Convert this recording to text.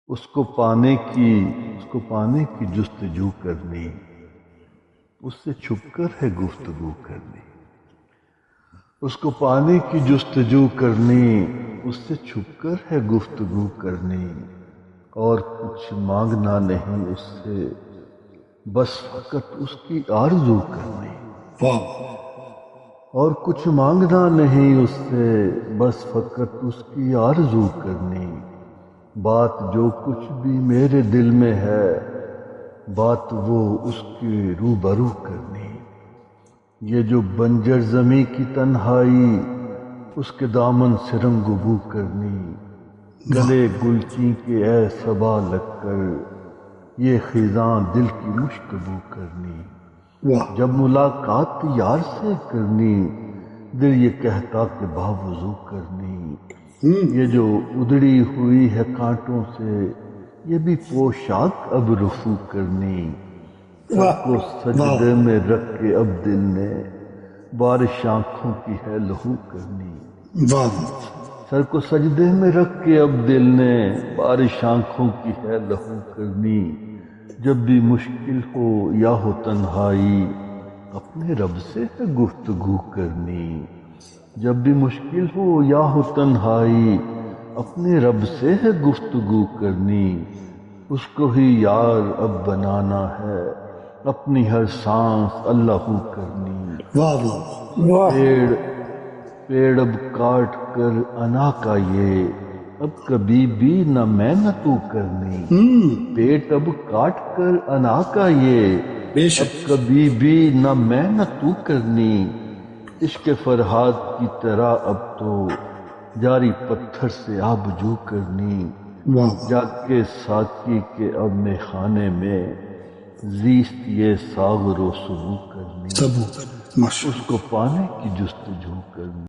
اس کو پانے کی جستجو کرنی، اس سے چھپ کر ہے گفتگو کرنی۔ اس کو پانے کی جستجو کرنی، اس سے چھپ کر ہے گفتگو کرنی، اور کچھ مانگنا نہیں اس سے، بس فقط اس کی آرزو کرنی۔ اور کچھ مانگنا نہیں اس سے، بس فقط اس کی آرزو کرنی۔ بات جو کچھ بھی میرے دل میں ہے، بات وہ اس کے روبرو کرنی۔ یہ جو بنجر زمیں کی تنہائی، اس کے دامن سے رنگ بو کرنی۔ گلے گلچی کے اے صبا لگ کر، یہ خزاں دل کی مشک بو کرنی۔ جب ملاقات یار سے کرنی، دل یہ کہتا کہ باوضو کرنی۔ یہ جو ادڑی ہوئی ہے کانٹوں سے، یہ بھی پوشاک اب رفو کرنی۔ سر کو سجدے میں رکھ کے اب دل نے، بارش آنکھوں کی ہے لہو کرنی۔ سر کو سجدے میں رکھ کے اب دل نے، بارش آنکھوں کی ہے لہو کرنی۔ جب بھی مشکل ہو یا ہو تنہائی، اپنے رب سے ہے گفتگو کرنی۔ جب بھی مشکل ہو یا ہو تنہائی، اپنے رب سے ہے گفتگو کرنی۔ اس کو ہی یار اب بنانا ہے، اپنی ہر سانس اللہ کرنی۔ پیڑ اب کاٹ کر انا کا یہ، اب کبھی بھی نہ میں نہ تو کرنی۔ پیٹ اب کاٹ کر انا کا یہ، اب کبھی بھی نہ میں نہ تو کرنی۔ عشق فرہاد کی طرح اب تو، جاری پتھر سے آبجو کرنی۔ جاگ کے ساقی کے اب میں خانے میں، زیست یہ ساغر و سبو کرنی۔ اس کو پانے کی جستجو کرنی۔